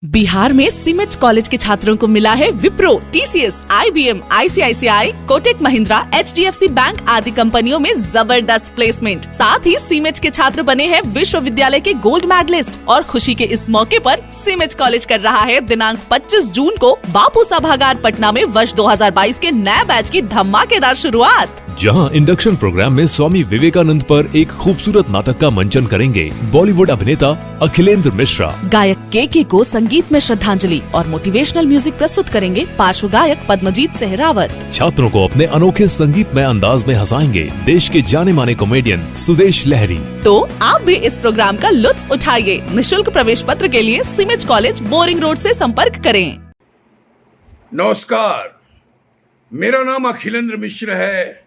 बिहार में cement college के छात्रों को मिला है Wipro, TCS, IBM, ICICI, Kotak Mahindra, HDFC bank आदि कंपनियों में जबरदस्त प्लेसमेंट। साथ ही सीमेंट के छात्र बने हैं विश्वविद्यालय के गोल्ड मेडलिस्ट। और खुशी के इस मौके पर सीमेंट कॉलेज कर रहा है दिनांक 25 जून को बापू सभागार पटना में वर्ष 2022 के नए बैच की धमाकेदार शुरुआत, जहां इंडक्शन प्रोग्राम में स्वामी विवेकानंद पर एक खूबसूरत नाटक का मंचन करेंगे बॉलीवुड अभिनेता अखिलेंद्र मिश्रा। गायक के को संगीत में श्रद्धांजलि और मोटिवेशनल म्यूजिक प्रस्तुत करेंगे पार्श्व गायक पद्मजीत सहरावत। छात्रों को अपने अनोखे संगीतमय अंदाज में हंसाएंगे देश के जाने माने कॉमेडियन सुदेश लहरी। तो आप भी इस प्रोग्राम का लुत्फ उठाइए। निशुल्क प्रवेश पत्र के लिए सीमेंट कॉलेज, बोरिंग रोड से संपर्क करें। नमस्कार, मेरा नाम अखिलेंद्र मिश्र है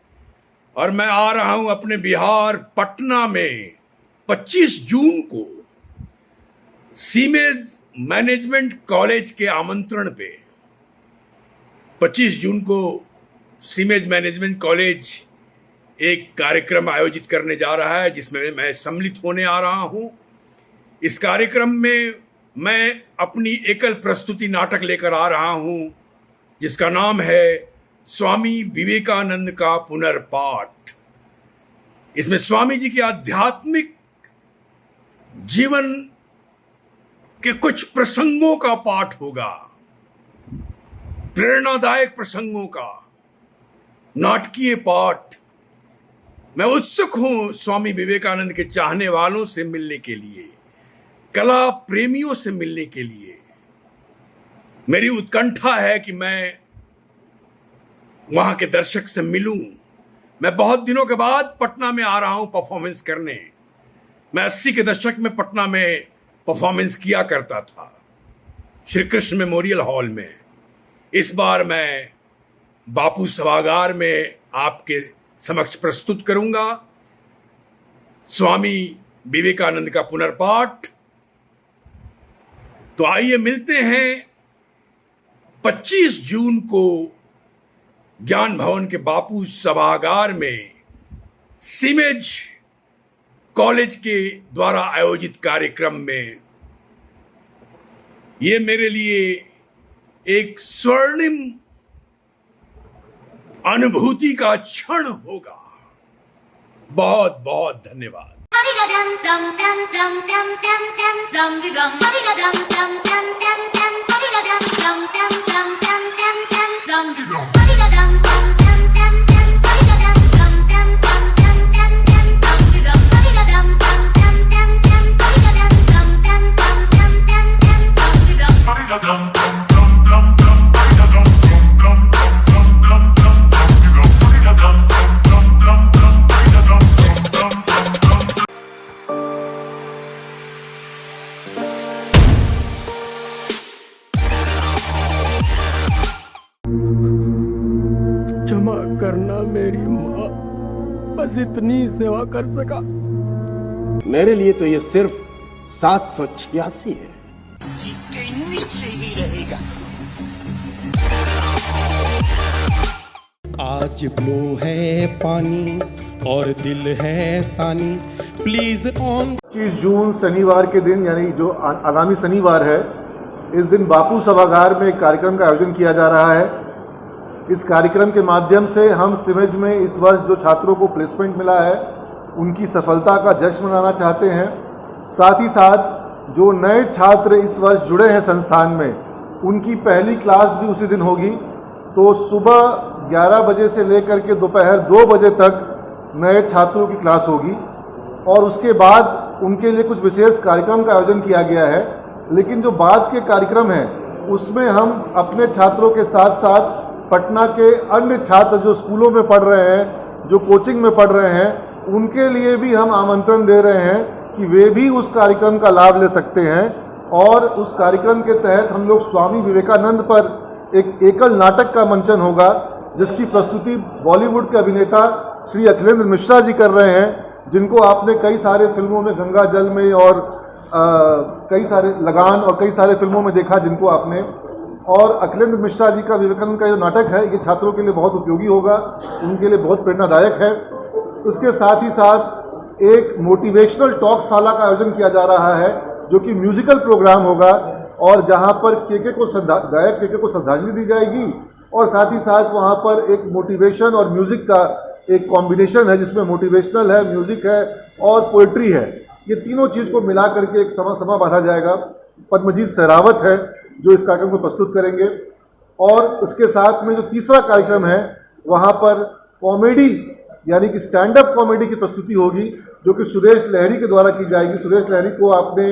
और मैं आ रहा हूं अपने बिहार पटना में 25 जून को सीमेज मैनेजमेंट कॉलेज के आमंत्रण पे। 25 जून को सीमेज मैनेजमेंट कॉलेज एक कार्यक्रम आयोजित करने जा रहा है जिसमें मैं सम्मिलित होने आ रहा हूं। इस कार्यक्रम में मैं अपनी एकल प्रस्तुति नाटक लेकर आ रहा हूं जिसका नाम है स्वामी विवेकानंद का पुनर्पाठ। इसमें स्वामी जी के आध्यात्मिक जीवन के कुछ प्रसंगों का पाठ होगा, प्रेरणादायक प्रसंगों का नाटकीय पाठ। मैं उत्सुक हूं स्वामी विवेकानंद के चाहने वालों से मिलने के लिए, कला प्रेमियों से मिलने के लिए। मेरी उत्कंठा है कि मैं वहां के दर्शक से मिलूं। मैं बहुत दिनों के बाद पटना में आ रहा हूं परफॉर्मेंस करने। मैं 80 के दशक में पटना में परफॉर्मेंस किया करता था श्री कृष्ण मेमोरियल हॉल में। इस बार मैं बापू सभागार में आपके समक्ष प्रस्तुत करूंगा स्वामी विवेकानंद का पुनर्पाठ। तो आइए मिलते हैं 25 जून को ज्ञान भवन के बापू सभागार में सीमेज कॉलेज के द्वारा आयोजित कार्यक्रम में। ये मेरे लिए एक स्वर्णिम अनुभूति का क्षण होगा। बहुत बहुत धन्यवाद। क्षमा करना मेरी माँ, बस इतनी सेवा कर सका। मेरे लिए तो ये सिर्फ 786 है। के नीचे ही रहेगा। आज ब्लू है पानी और दिल है सानी, प्लीज ऑन। 25 जून शनिवार के दिन, यानी जो आगामी शनिवार है, इस दिन बापू सभागार में एक कार्यक्रम का आयोजन किया जा रहा है। इस कार्यक्रम के माध्यम से हम सीमेज में इस वर्ष जो छात्रों को प्लेसमेंट मिला है उनकी सफलता का जश्न मनाना चाहते हैं। साथ ही साथ जो नए छात्र इस वर्ष जुड़े हैं संस्थान में, उनकी पहली क्लास भी उसी दिन होगी। तो सुबह 11 बजे से लेकर के दोपहर 2 बजे तक नए छात्रों की क्लास होगी और उसके बाद उनके लिए कुछ विशेष कार्यक्रम का आयोजन किया गया है। लेकिन जो बाद के कार्यक्रम हैं उसमें हम अपने छात्रों के साथ साथ पटना के अन्य छात्र जो स्कूलों में पढ़ रहे हैं, जो कोचिंग में पढ़ रहे हैं, उनके लिए भी हम आमंत्रण दे रहे हैं कि वे भी उस कार्यक्रम का लाभ ले सकते हैं। और उस कार्यक्रम के तहत हम लोग स्वामी विवेकानंद पर एक एकल नाटक का मंचन होगा जिसकी प्रस्तुति बॉलीवुड के अभिनेता श्री अखिलेंद्र मिश्रा जी कर रहे हैं, जिनको आपने कई सारे फिल्मों में, गंगा जल में और कई सारे लगान और कई सारे फिल्मों में देखा जिनको आपने। और अखिलेंद्र मिश्रा जी का विवेकानंद का जो नाटक है ये छात्रों के लिए बहुत उपयोगी होगा, उनके लिए बहुत प्रेरणादायक है। उसके साथ ही साथ एक मोटिवेशनल टॉक शाला का आयोजन किया जा रहा है जो कि म्यूजिकल प्रोग्राम होगा, और जहां पर गायक केके को श्रद्धांजलि दी जाएगी, और साथ ही साथ वहां पर एक मोटिवेशन और म्यूज़िक का एक कॉम्बिनेशन है जिसमें मोटिवेशनल है, म्यूज़िक है और पोइट्री है। ये तीनों चीज़ को मिला करके एक समा बांधा जाएगा। पद्मजीत सहरावत है जो इस कार्यक्रम को प्रस्तुत करेंगे, और उसके साथ में जो तीसरा कार्यक्रम है वहाँ पर कॉमेडी यानी कि स्टैंड अप कॉमेडी की प्रस्तुति होगी, जो कि सुरेश लहरी के द्वारा की जाएगी। सुरेश लहरी को आपने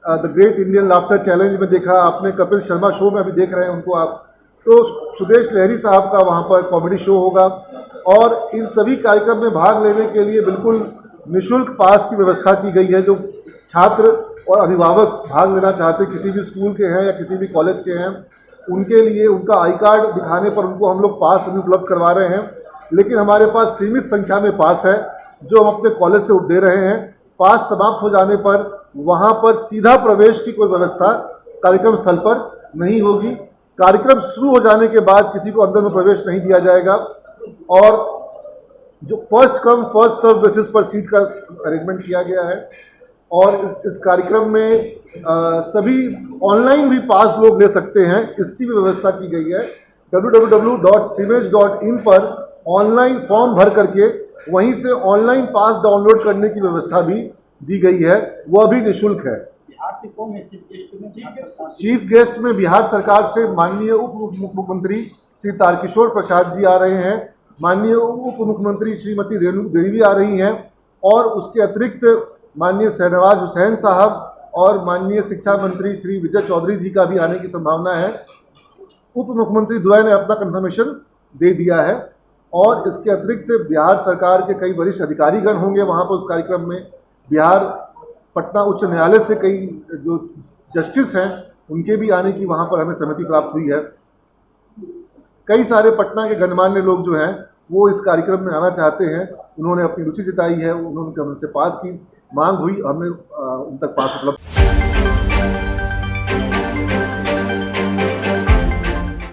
the great Indian laughter challenge में देखा, आपने कपिल शर्मा शो में अभी देख रहे हैं उनको आप। तो सुरेश लहरी साहब का वहाँ पर कॉमेडी शो होगा, और इन सभी कार्यक्रम में भाग लेने के लिए बिल्कुल निःशुल्क पास की व्यवस्था की गई है। जो छात्र और अभिभावक भाग लेना चाहते किसी भी स्कूल के हैं या किसी भी कॉलेज के हैं, उनके लिए उनका आई कार्ड दिखाने पर उनको हम लोग पास अभी उपलब्ध करवा रहे हैं। लेकिन हमारे पास सीमित संख्या में पास है जो हम अपने कॉलेज से दे रहे हैं। पास समाप्त हो जाने पर वहाँ पर सीधा प्रवेश की कोई व्यवस्था कार्यक्रम स्थल पर नहीं होगी। कार्यक्रम शुरू हो जाने के बाद किसी को अंदर में प्रवेश नहीं दिया जाएगा, और जो first come first serve basis पर सीट का अरेंजमेंट किया गया है। और इस कार्यक्रम में सभी ऑनलाइन भी पास लोग ले सकते हैं, इसकी भी व्यवस्था की गई है। www.simage.in पर ऑनलाइन फॉर्म भर करके वहीं से ऑनलाइन पास डाउनलोड करने की व्यवस्था भी दी गई है, वह भी निःशुल्क है। चीफ गेस्ट में बिहार सरकार से माननीय उप मुख्यमंत्री श्री तारकिशोर प्रसाद जी आ रहे हैं, माननीय उप मुख्यमंत्री श्रीमती रेणु देवी आ रही हैं, और उसके अतिरिक्त माननीय शहनवाज हुसैन साहब और माननीय शिक्षा मंत्री श्री विजय चौधरी जी का भी आने की संभावना है। उप मुख्यमंत्री द्वय ने अपना कंफर्मेशन दे दिया है, और इसके अतिरिक्त बिहार सरकार के कई वरिष्ठ अधिकारीगण होंगे वहाँ पर उस कार्यक्रम में। बिहार पटना उच्च न्यायालय से कई जो जस्टिस हैं उनके भी आने की वहाँ पर हमें सहमति प्राप्त हुई है। कई सारे पटना के गणमान्य लोग जो हैं वो इस कार्यक्रम में आना चाहते हैं, उन्होंने अपनी रुचि जताई है, उन्होंने हमसे पास की मांग हुई, हमने उन तक पास उपलब्ध